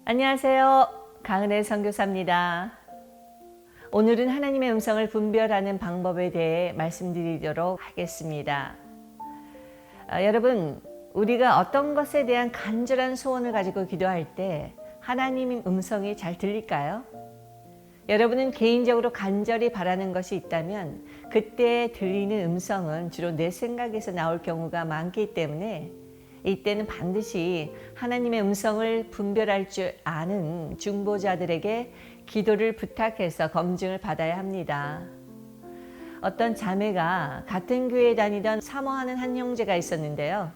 안녕하세요. 강은혜 선교사입니다. 오늘은 하나님의 음성을 분별하는 방법에 대해 말씀드리도록 하겠습니다. 여러분, 우리가 어떤 것에 대한 간절한 소원을 가지고 기도할 때 하나님의 음성이 잘 들릴까요? 여러분은 개인적으로 간절히 바라는 것이 있다면 그때 들리는 음성은 주로 내 생각에서 나올 경우가 많기 때문에 이때는 반드시 하나님의 음성을 분별할 줄 아는 중보자들에게 기도를 부탁해서 검증을 받아야 합니다. 어떤 자매가 같은 교회에 다니던 사모하는 한 형제가 있었는데요.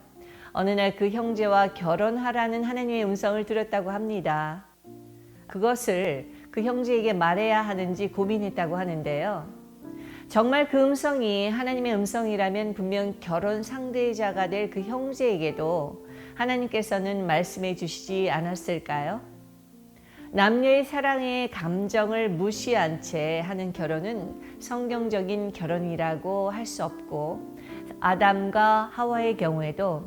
어느 날 그 형제와 결혼하라는 하나님의 음성을 들었다고 합니다. 그것을 그 형제에게 말해야 하는지 고민했다고 하는데요. 정말 그 음성이 하나님의 음성이라면 분명 결혼 상대자가 될 그 형제에게도 하나님께서는 말씀해 주시지 않았을까요? 남녀의 사랑의 감정을 무시한 채 하는 결혼은 성경적인 결혼이라고 할 수 없고, 아담과 하와의 경우에도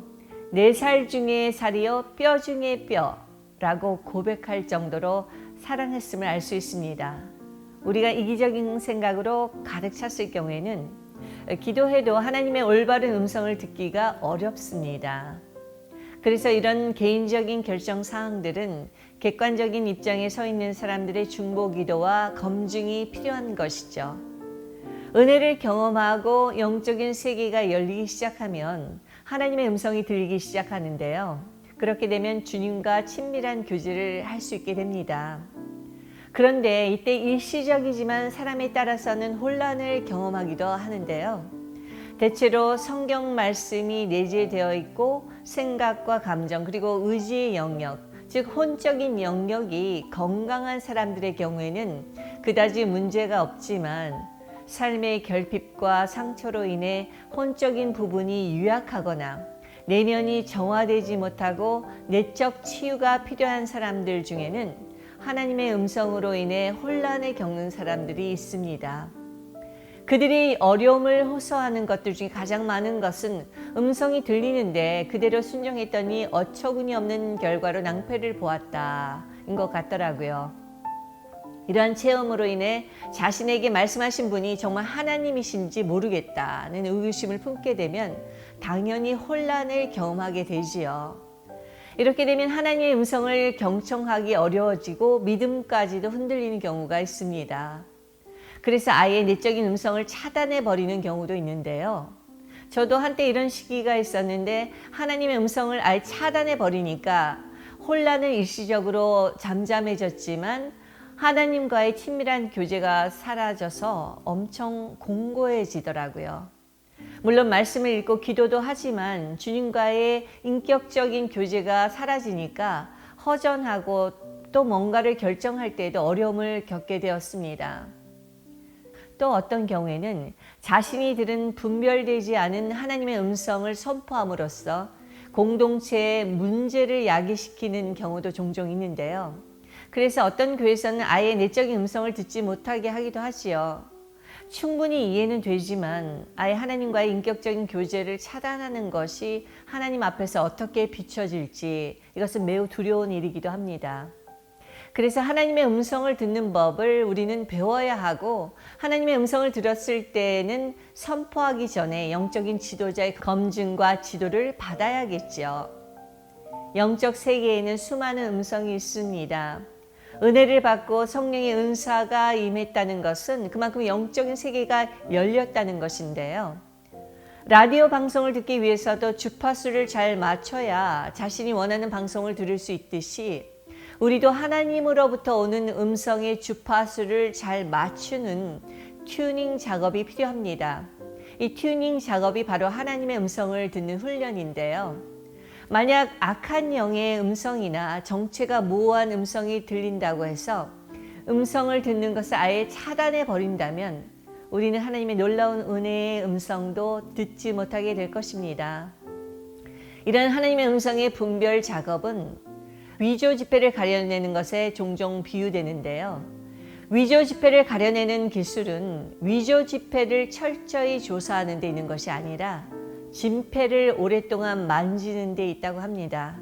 내 살 중에 살이요 뼈 중에 뼈라고 고백할 정도로 사랑했음을 알 수 있습니다. 우리가 이기적인 생각으로 가득 찼을 경우에는 기도해도 하나님의 올바른 음성을 듣기가 어렵습니다. 그래서 이런 개인적인 결정 사항들은 객관적인 입장에 서 있는 사람들의 중보 기도와 검증이 필요한 것이죠. 은혜를 경험하고 영적인 세계가 열리기 시작하면 하나님의 음성이 들리기 시작하는데요. 그렇게 되면 주님과 친밀한 교제를 할 수 있게 됩니다. 그런데 이때 일시적이지만 사람에 따라서는 혼란을 경험하기도 하는데요. 대체로 성경 말씀이 내재되어 있고 생각과 감정 그리고 의지의 영역, 즉 혼적인 영역이 건강한 사람들의 경우에는 그다지 문제가 없지만 삶의 결핍과 상처로 인해 혼적인 부분이 유약하거나 내면이 정화되지 못하고 내적 치유가 필요한 사람들 중에는 하나님의 음성으로 인해 혼란을 겪는 사람들이 있습니다. 그들이 어려움을 호소하는 것들 중에 가장 많은 것은 음성이 들리는데 그대로 순종했더니 어처구니 없는 결과로 낭패를 보았다인 것 같더라고요. 이러한 체험으로 인해 자신에게 말씀하신 분이 정말 하나님이신지 모르겠다는 의구심을 품게 되면 당연히 혼란을 경험하게 되지요. 이렇게 되면 하나님의 음성을 경청하기 어려워지고 믿음까지도 흔들리는 경우가 있습니다. 그래서 아예 내적인 음성을 차단해 버리는 경우도 있는데요. 저도 한때 이런 시기가 있었는데 하나님의 음성을 아예 차단해 버리니까 혼란은 일시적으로 잠잠해졌지만 하나님과의 친밀한 교제가 사라져서 엄청 공고해지더라고요. 물론 말씀을 읽고 기도도 하지만 주님과의 인격적인 교제가 사라지니까 허전하고 또 뭔가를 결정할 때에도 어려움을 겪게 되었습니다. 또 어떤 경우에는 자신이 들은 분별되지 않은 하나님의 음성을 선포함으로써 공동체의 문제를 야기시키는 경우도 종종 있는데요. 그래서 어떤 교회에서는 아예 내적인 음성을 듣지 못하게 하기도 하지요. 충분히 이해는 되지만 아예 하나님과의 인격적인 교제를 차단하는 것이 하나님 앞에서 어떻게 비춰질지 이것은 매우 두려운 일이기도 합니다. 그래서 하나님의 음성을 듣는 법을 우리는 배워야 하고 하나님의 음성을 들었을 때는 선포하기 전에 영적인 지도자의 검증과 지도를 받아야겠죠. 영적 세계에는 수많은 음성이 있습니다. 은혜를 받고 성령의 은사가 임했다는 것은 그만큼 영적인 세계가 열렸다는 것인데요. 라디오 방송을 듣기 위해서도 주파수를 잘 맞춰야 자신이 원하는 방송을 들을 수 있듯이 우리도 하나님으로부터 오는 음성의 주파수를 잘 맞추는 튜닝 작업이 필요합니다. 이 튜닝 작업이 바로 하나님의 음성을 듣는 훈련인데요. 만약 악한 영의 음성이나 정체가 모호한 음성이 들린다고 해서 음성을 듣는 것을 아예 차단해 버린다면 우리는 하나님의 놀라운 은혜의 음성도 듣지 못하게 될 것입니다. 이런 하나님의 음성의 분별 작업은 위조 지폐를 가려내는 것에 종종 비유되는데요. 위조 지폐를 가려내는 기술은 위조 지폐를 철저히 조사하는 데 있는 것이 아니라 진폐를 오랫동안 만지는 데 있다고 합니다.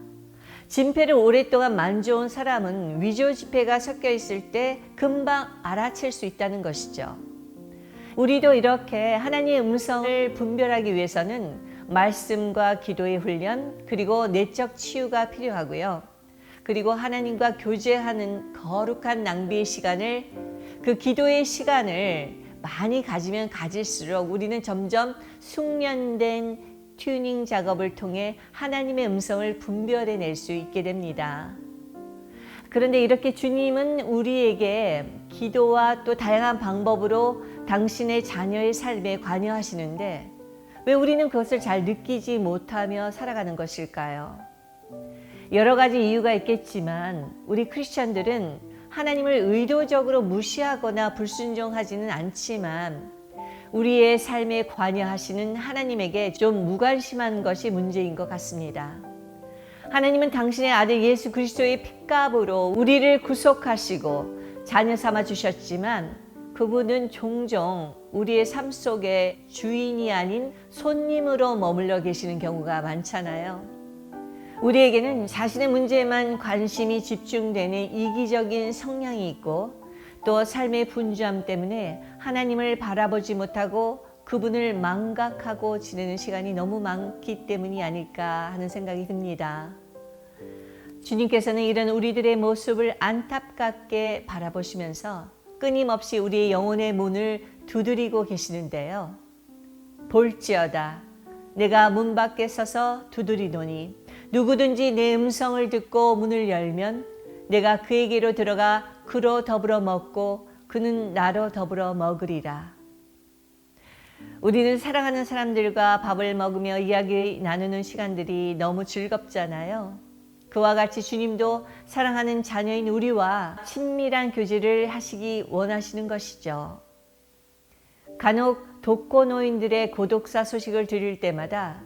진폐를 오랫동안 만져온 사람은 위조 지폐가 섞여 있을 때 금방 알아챌 수 있다는 것이죠. 우리도 이렇게 하나님의 음성을 분별하기 위해서는 말씀과 기도의 훈련, 그리고 내적 치유가 필요하고요. 그리고 하나님과 교제하는 거룩한 낭비의 시간을, 그 기도의 시간을 많이 가지면 가질수록 우리는 점점 숙련된 튜닝 작업을 통해 하나님의 음성을 분별해낼 수 있게 됩니다. 그런데 이렇게 주님은 우리에게 기도와 또 다양한 방법으로 당신의 자녀의 삶에 관여하시는데 왜 우리는 그것을 잘 느끼지 못하며 살아가는 것일까요? 여러 가지 이유가 있겠지만 우리 크리스천들은 하나님을 의도적으로 무시하거나 불순종하지는 않지만 우리의 삶에 관여하시는 하나님에게 좀 무관심한 것이 문제인 것 같습니다. 하나님은 당신의 아들 예수 그리스도의 핏값으로 우리를 구속하시고 자녀 삼아 주셨지만 그분은 종종 우리의 삶 속에 주인이 아닌 손님으로 머물러 계시는 경우가 많잖아요. 우리에게는 자신의 문제에만 관심이 집중되는 이기적인 성향이 있고 또 삶의 분주함 때문에 하나님을 바라보지 못하고 그분을 망각하고 지내는 시간이 너무 많기 때문이 아닐까 하는 생각이 듭니다. 주님께서는 이런 우리들의 모습을 안타깝게 바라보시면서 끊임없이 우리의 영혼의 문을 두드리고 계시는데요. 볼지어다 내가 문 밖에 서서 두드리노니 누구든지 내 음성을 듣고 문을 열면 내가 그에게로 들어가 그로 더불어 먹고 그는 나로 더불어 먹으리라. 우리는 사랑하는 사람들과 밥을 먹으며 이야기 나누는 시간들이 너무 즐겁잖아요. 그와 같이 주님도 사랑하는 자녀인 우리와 친밀한 교제를 하시기 원하시는 것이죠. 간혹 독거노인들의 고독사 소식을 들을 때마다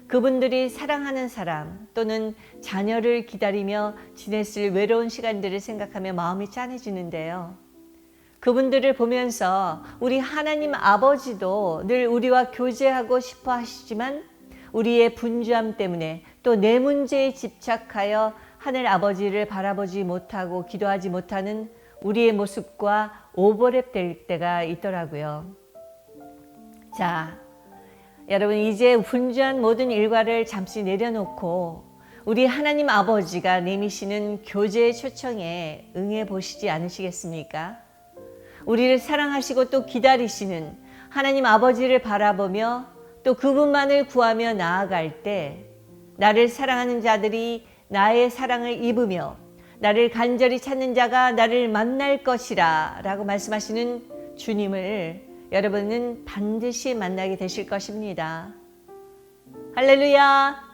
그분들이 사랑하는 사람 또는 자녀를 기다리며 지냈을 외로운 시간들을 생각하며 마음이 짠해지는데요. 그분들을 보면서 우리 하나님 아버지도 늘 우리와 교제하고 싶어 하시지만 우리의 분주함 때문에 또 내 문제에 집착하여 하늘 아버지를 바라보지 못하고 기도하지 못하는 우리의 모습과 오버랩 될 때가 있더라고요. 자, 여러분 이제 분주한 모든 일과를 잠시 내려놓고 우리 하나님 아버지가 내미시는 교제의 초청에 응해 보시지 않으시겠습니까? 우리를 사랑하시고 또 기다리시는 하나님 아버지를 바라보며 또 그분만을 구하며 나아갈 때 나를 사랑하는 자들이 나의 사랑을 입으며 나를 간절히 찾는 자가 나를 만날 것이라 라고 말씀하시는 주님을 여러분은 반드시 만나게 되실 것입니다. 할렐루야!